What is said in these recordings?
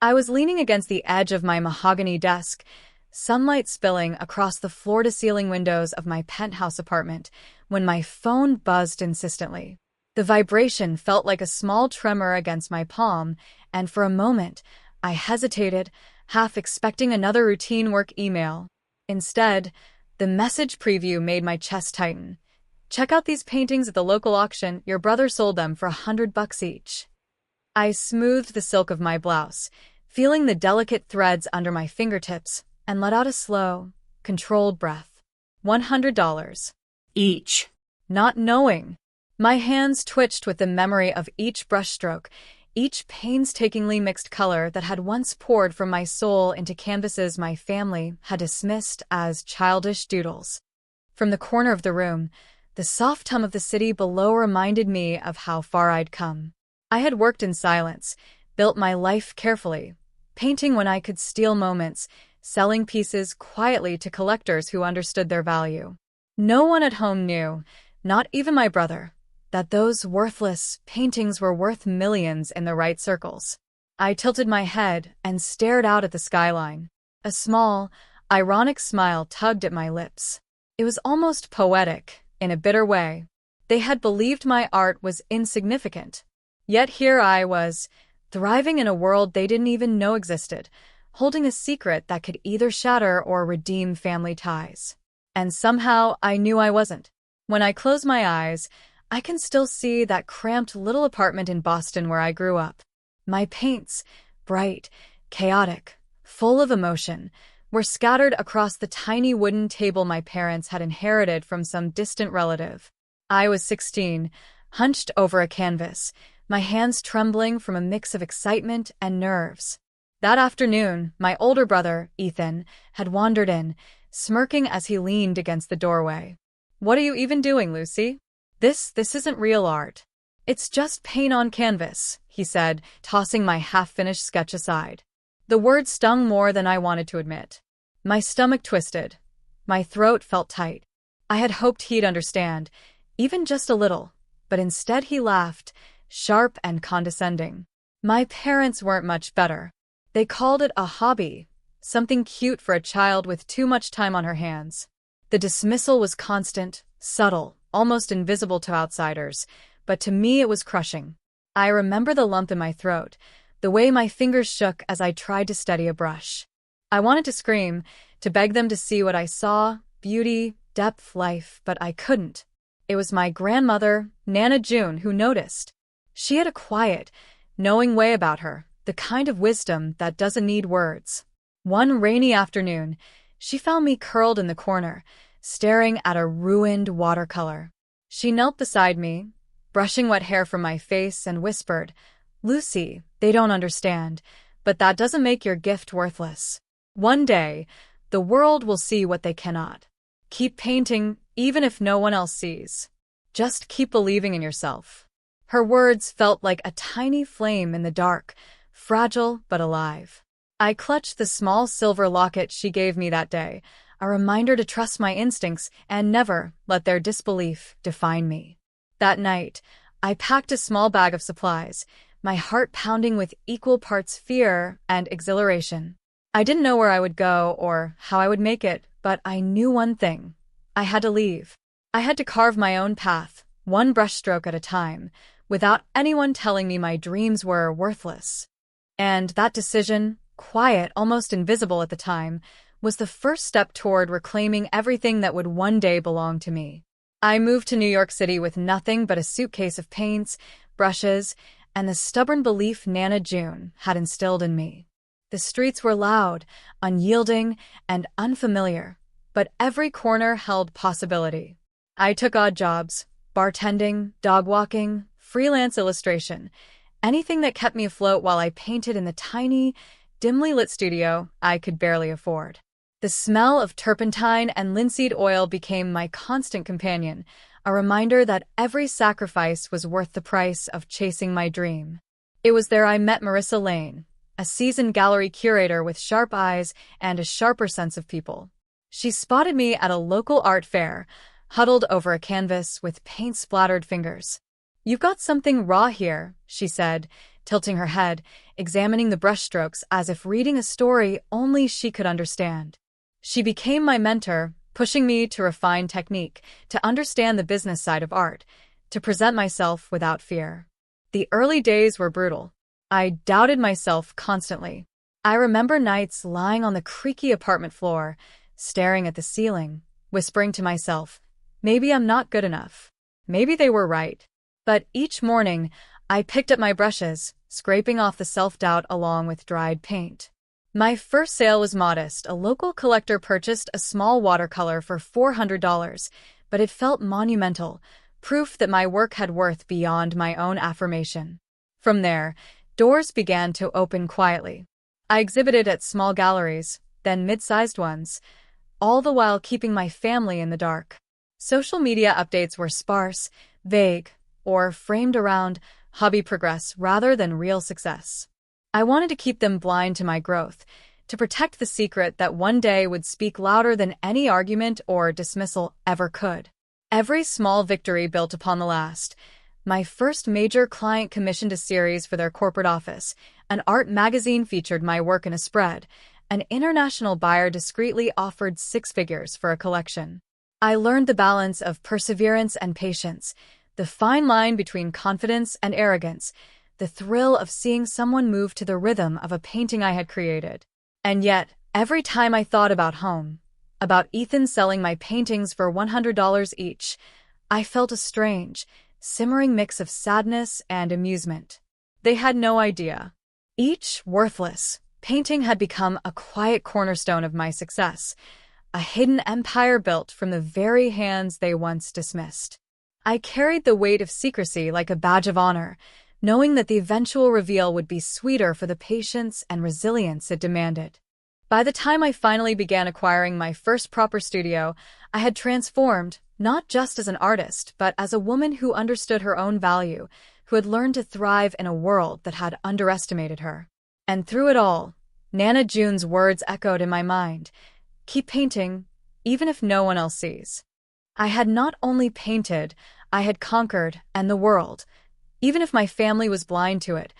I was leaning against the edge of my mahogany desk, sunlight spilling across the floor-to-ceiling windows of my penthouse apartment, when my phone buzzed insistently. The vibration felt like a small tremor against my palm, and for a moment, I hesitated, half expecting another routine work email. Instead, the message preview made my chest tighten. "Check out these paintings at the local auction. Your brother sold them for $100 each." I smoothed the silk of my blouse, feeling the delicate threads under my fingertips, and let out a slow, controlled breath. $100. Each. Not knowing. My hands twitched with the memory of each brushstroke, each painstakingly mixed color that had once poured from my soul into canvases my family had dismissed as childish doodles. From the corner of the room, the soft hum of the city below reminded me of how far I'd come. I had worked in silence, built my life carefully, painting when I could steal moments, selling pieces quietly to collectors who understood their value. No one at home knew, not even my brother, that those worthless paintings were worth millions in the right circles. I tilted my head and stared out at the skyline. A small, ironic smile tugged at my lips. It was almost poetic, in a bitter way. They had believed my art was insignificant. Yet here I was, thriving in a world they didn't even know existed, holding a secret that could either shatter or redeem family ties. And somehow I knew I wasn't. When I close my eyes, I can still see that cramped little apartment in Boston where I grew up. My paints, bright, chaotic, full of emotion, were scattered across the tiny wooden table my parents had inherited from some distant relative. I was 16, hunched over a canvas, my hands trembling from a mix of excitement and nerves. That afternoon, my older brother, Ethan, had wandered in, smirking as he leaned against the doorway. "What are you even doing, Lucy? This isn't real art. It's just paint on canvas," he said, tossing my half-finished sketch aside. The words stung more than I wanted to admit. My stomach twisted. My throat felt tight. I had hoped he'd understand, even just a little, but instead he laughed, sharp and condescending. My parents weren't much better. They called it a hobby, something cute for a child with too much time on her hands. The dismissal was constant, subtle, almost invisible to outsiders, but to me it was crushing. I remember the lump in my throat, the way my fingers shook as I tried to steady a brush. I wanted to scream, to beg them to see what I saw, beauty, depth, life, but I couldn't. It was my grandmother, Nana June, who noticed. She had a quiet, knowing way about her, the kind of wisdom that doesn't need words. One rainy afternoon, she found me curled in the corner, staring at a ruined watercolor. She knelt beside me, brushing wet hair from my face, and whispered, "Lucy, they don't understand, but that doesn't make your gift worthless. One day, the world will see what they cannot. Keep painting, even if no one else sees. Just keep believing in yourself." Her words felt like a tiny flame in the dark, fragile but alive. I clutched the small silver locket she gave me that day, a reminder to trust my instincts and never let their disbelief define me. That night, I packed a small bag of supplies, my heart pounding with equal parts fear and exhilaration. I didn't know where I would go or how I would make it, but I knew one thing. I had to leave. I had to carve my own path, one brushstroke at a time, without anyone telling me my dreams were worthless. And that decision, quiet, almost invisible at the time, was the first step toward reclaiming everything that would one day belong to me. I moved to New York City with nothing but a suitcase of paints, brushes, and the stubborn belief Nana June had instilled in me. The streets were loud, unyielding, and unfamiliar, but every corner held possibility. I took odd jobs, bartending, dog walking, freelance illustration, anything that kept me afloat while I painted in the tiny, dimly lit studio I could barely afford. The smell of turpentine and linseed oil became my constant companion, a reminder that every sacrifice was worth the price of chasing my dream. It was there I met Marissa Lane, a seasoned gallery curator with sharp eyes and a sharper sense of people. She spotted me at a local art fair, huddled over a canvas with paint-splattered fingers. "You've got something raw here," she said, tilting her head, examining the brushstrokes as if reading a story only she could understand. She became my mentor, pushing me to refine technique, to understand the business side of art, to present myself without fear. The early days were brutal. I doubted myself constantly. I remember nights lying on the creaky apartment floor, staring at the ceiling, whispering to myself, maybe I'm not good enough. Maybe they were right. But each morning, I picked up my brushes, scraping off the self-doubt along with dried paint. My first sale was modest. A local collector purchased a small watercolor for $400, but it felt monumental, proof that my work had worth beyond my own affirmation. From there, doors began to open quietly. I exhibited at small galleries, then mid-sized ones, all the while keeping my family in the dark. Social media updates were sparse, vague, or framed around hobby progress rather than real success. I wanted to keep them blind to my growth, to protect the secret that one day would speak louder than any argument or dismissal ever could. Every small victory built upon the last. My first major client commissioned a series for their corporate office. An art magazine featured my work in a spread. An international buyer discreetly offered 6 figures for a collection. I learned the balance of perseverance and patience, the fine line between confidence and arrogance, the thrill of seeing someone move to the rhythm of a painting I had created. And yet, every time I thought about home, about Ethan selling my paintings for $100 each, I felt a strange, simmering mix of sadness and amusement. They had no idea. Each worthless painting had become a quiet cornerstone of my success, a hidden empire built from the very hands they once dismissed. I carried the weight of secrecy like a badge of honor, knowing that the eventual reveal would be sweeter for the patience and resilience it demanded. By the time I finally began acquiring my first proper studio, I had transformed, not just as an artist, but as a woman who understood her own value, who had learned to thrive in a world that had underestimated her. And through it all, Nana June's words echoed in my mind, keep painting, even if no one else sees. I had not only painted, I had conquered, and the world, even if my family was blind to it,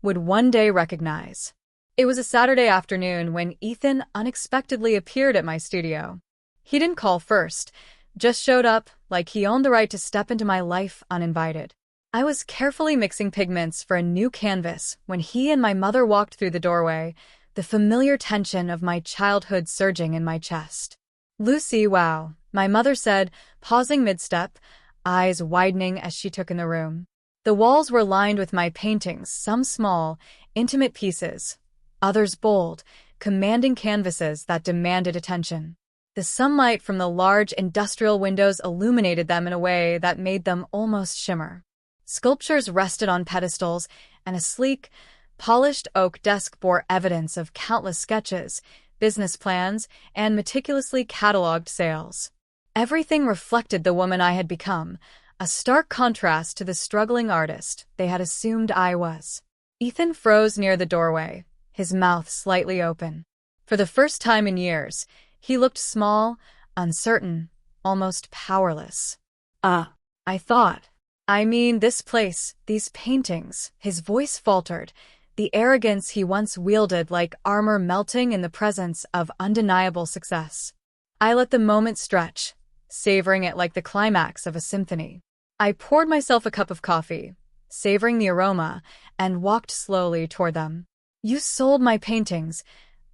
would one day recognize. It was a Saturday afternoon when Ethan unexpectedly appeared at my studio. He didn't call first, just showed up like he owned the right to step into my life uninvited. I was carefully mixing pigments for a new canvas when he and my mother walked through the doorway, the familiar tension of my childhood surging in my chest. Lucy, wow, my mother said, pausing mid-step, eyes widening as she took in the room. The walls were lined with my paintings, some small, intimate pieces, others bold, commanding canvases that demanded attention. The sunlight from the large industrial windows illuminated them in a way that made them almost shimmer. Sculptures rested on pedestals, and a sleek, polished oak desk bore evidence of countless sketches, business plans, and meticulously catalogued sales. Everything reflected the woman I had become, a stark contrast to the struggling artist they had assumed I was. Ethan froze near the doorway, his mouth slightly open. For the first time in years, he looked small, uncertain, almost powerless. I thought. I mean, this place, these paintings, his voice faltered, the arrogance he once wielded like armor melting in the presence of undeniable success. I let the moment stretch, savoring it like the climax of a symphony. I poured myself a cup of coffee, savoring the aroma, and walked slowly toward them. You sold my paintings,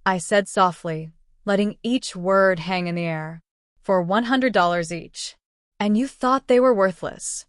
I said softly, letting each word hang in the air, for $100 each. And you thought they were worthless.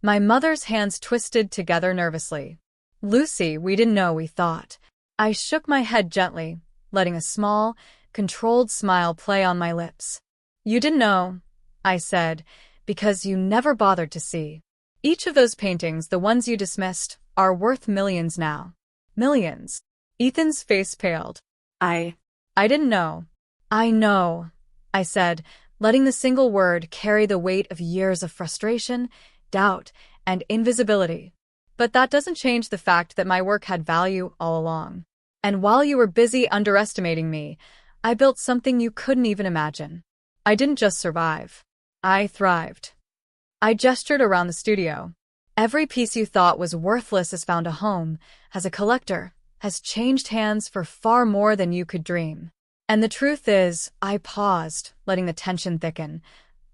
My mother's hands twisted together nervously. Lucy, we didn't know, we thought. I shook my head gently, letting a small, controlled smile play on my lips. You didn't know, I said, because you never bothered to see. Each of those paintings, the ones you dismissed, are worth millions now. Millions. Ethan's face paled. I didn't know. I know, I said, letting the single word carry the weight of years of frustration, doubt, and invisibility. But that doesn't change the fact that my work had value all along. And while you were busy underestimating me, I built something you couldn't even imagine. I didn't just survive. I thrived. I gestured around the studio. Every piece you thought was worthless has found a home, as a collector, has changed hands for far more than you could dream. And the truth is, I paused, letting the tension thicken.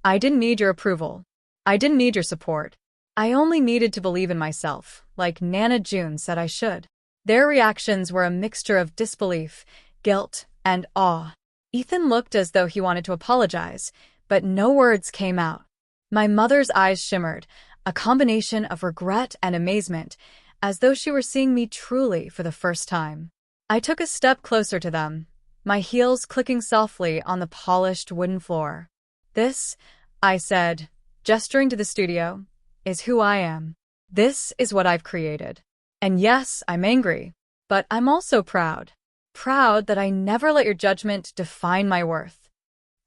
I didn't need your approval. I didn't need your support. I only needed to believe in myself, like Nana June said I should. Their reactions were a mixture of disbelief, guilt, and awe. Ethan looked as though he wanted to apologize, but no words came out. My mother's eyes shimmered, a combination of regret and amazement, as though she were seeing me truly for the first time. I took a step closer to them, my heels clicking softly on the polished wooden floor. This, I said, gesturing to the studio, is who I am. This is what I've created. And yes, I'm angry, but I'm also proud. Proud that I never let your judgment define my worth.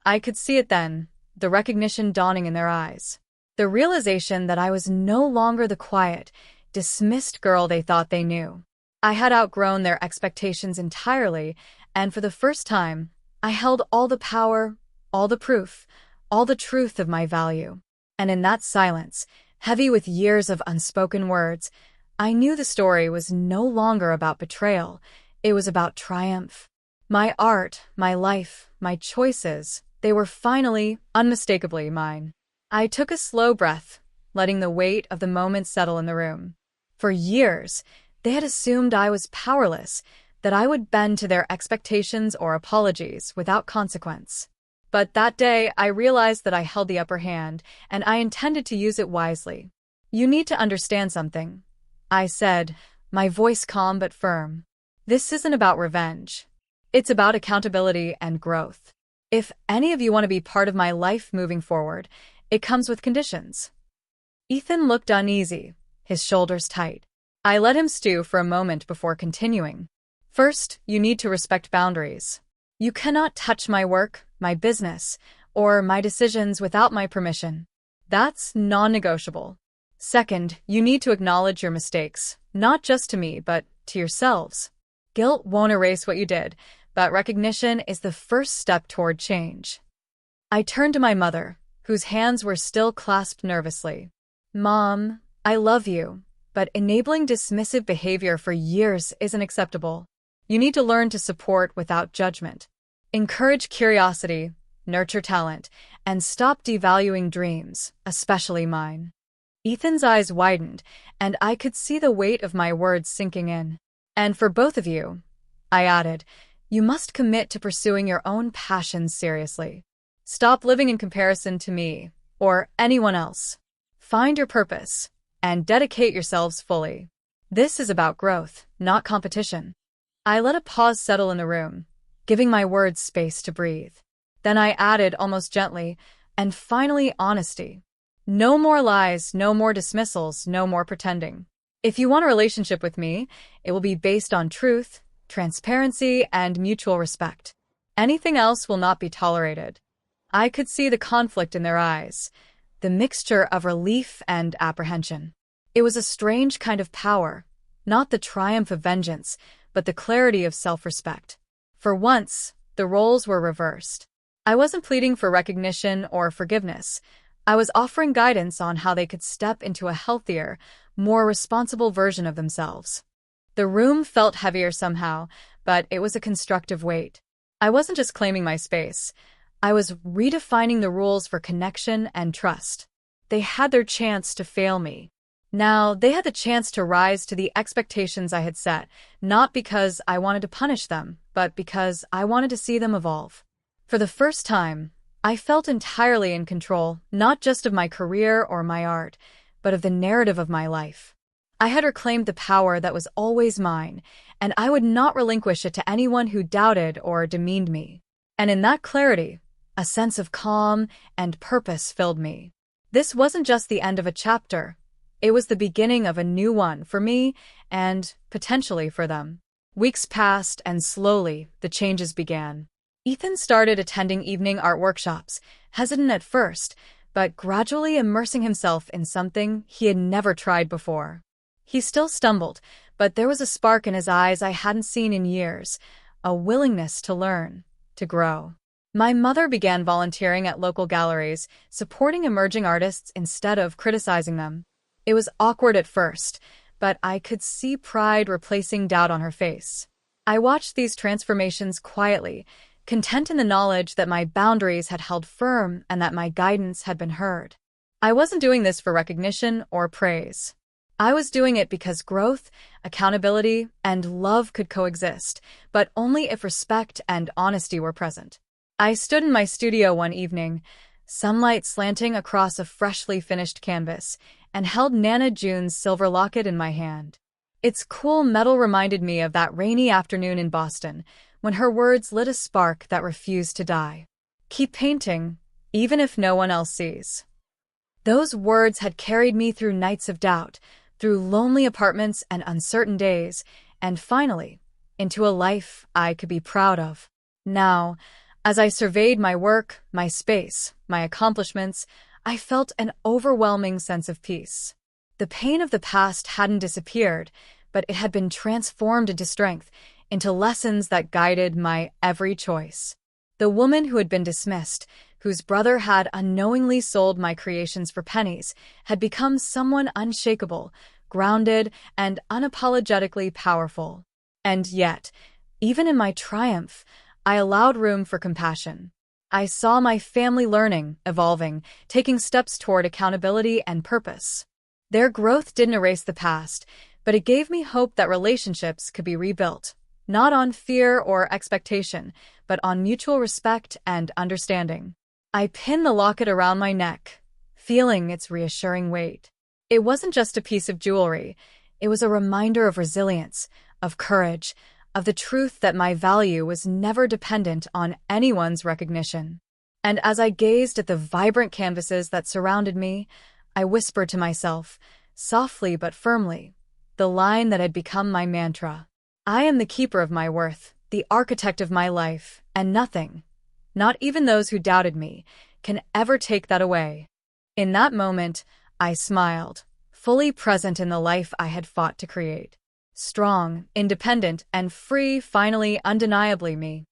I could see it then, the recognition dawning in their eyes. The realization that I was no longer the quiet, dismissed girl they thought they knew. I had outgrown their expectations entirely, and for the first time, I held all the power, all the proof, all the truth of my value. And in that silence, heavy with years of unspoken words, I knew the story was no longer about betrayal. It was about triumph. My art, my life, my choices, they were finally, unmistakably mine. I took a slow breath, letting the weight of the moment settle in the room. For years, they had assumed I was powerless, that I would bend to their expectations or apologies without consequence. But that day, I realized that I held the upper hand, and I intended to use it wisely. You need to understand something, I said, my voice calm but firm. This isn't about revenge. It's about accountability and growth. If any of you want to be part of my life moving forward, it comes with conditions. Ethan looked uneasy, his shoulders tight. I let him stew for a moment before continuing. First, you need to respect boundaries. You cannot touch my work, my business, or my decisions without my permission. That's non-negotiable. Second, you need to acknowledge your mistakes, not just to me, but to yourselves. Guilt won't erase what you did, but recognition is the first step toward change. I turned to my mother, whose hands were still clasped nervously. Mom, I love you, but enabling dismissive behavior for years isn't acceptable. You need to learn to support without judgment. Encourage curiosity, nurture talent, and stop devaluing dreams, especially mine. Ethan's eyes widened, and I could see the weight of my words sinking in. And for both of you, I added, you must commit to pursuing your own passions seriously. Stop living in comparison to me, or anyone else. Find your purpose, and dedicate yourselves fully. This is about growth, not competition. I let a pause settle in the room, giving my words space to breathe. Then I added almost gently, and finally honesty. No more lies, no more dismissals, no more pretending. If you want a relationship with me, it will be based on truth, transparency, and mutual respect. Anything else will not be tolerated. I could see the conflict in their eyes, the mixture of relief and apprehension. It was a strange kind of power, not the triumph of vengeance, but the clarity of self-respect. For once, the roles were reversed. I wasn't pleading for recognition or forgiveness. I was offering guidance on how they could step into a healthier, more responsible version of themselves. The room felt heavier somehow, but it was a constructive weight. I wasn't just claiming my space. I was redefining the rules for connection and trust. They had their chance to fail me. Now, they had the chance to rise to the expectations I had set, not because I wanted to punish them, but because I wanted to see them evolve. For the first time, I felt entirely in control, not just of my career or my art, but of the narrative of my life. I had reclaimed the power that was always mine, and I would not relinquish it to anyone who doubted or demeaned me. And in that clarity, a sense of calm and purpose filled me. This wasn't just the end of a chapter. It was the beginning of a new one for me and, potentially, for them. Weeks passed, and slowly, the changes began. Ethan started attending evening art workshops, hesitant at first, but gradually immersing himself in something he had never tried before. He still stumbled, but there was a spark in his eyes I hadn't seen in years, a willingness to learn, to grow. My mother began volunteering at local galleries, supporting emerging artists instead of criticizing them. It was awkward at first, but I could see pride replacing doubt on her face. I watched these transformations quietly, content in the knowledge that my boundaries had held firm and that my guidance had been heard. I wasn't doing this for recognition or praise. I was doing it because growth, accountability, and love could coexist, but only if respect and honesty were present. I stood in my studio one evening, sunlight slanting across a freshly finished canvas, and held Nana June's silver locket in my hand. Its cool metal reminded me of that rainy afternoon in Boston, when her words lit a spark that refused to die. Keep painting, even if no one else sees. Those words had carried me through nights of doubt, through lonely apartments and uncertain days, and finally, into a life I could be proud of. Now, as I surveyed my work, my space, my accomplishments, I felt an overwhelming sense of peace. The pain of the past hadn't disappeared, but it had been transformed into strength, into lessons that guided my every choice. The woman who had been dismissed, whose brother had unknowingly sold my creations for pennies, had become someone unshakable, grounded, and unapologetically powerful. And yet, even in my triumph, I allowed room for compassion. I saw my family learning, evolving, taking steps toward accountability and purpose. Their growth didn't erase the past, but it gave me hope that relationships could be rebuilt, not on fear or expectation, but on mutual respect and understanding. I pinned the locket around my neck, feeling its reassuring weight. It wasn't just a piece of jewelry. It was a reminder of resilience, of courage, of the truth that my value was never dependent on anyone's recognition. And as I gazed at the vibrant canvases that surrounded me, I whispered to myself, softly but firmly, the line that had become my mantra. I am the keeper of my worth, the architect of my life, and nothing, not even those who doubted me, can ever take that away. In that moment, I smiled, fully present in the life I had fought to create. Strong, independent, and free, finally undeniably me.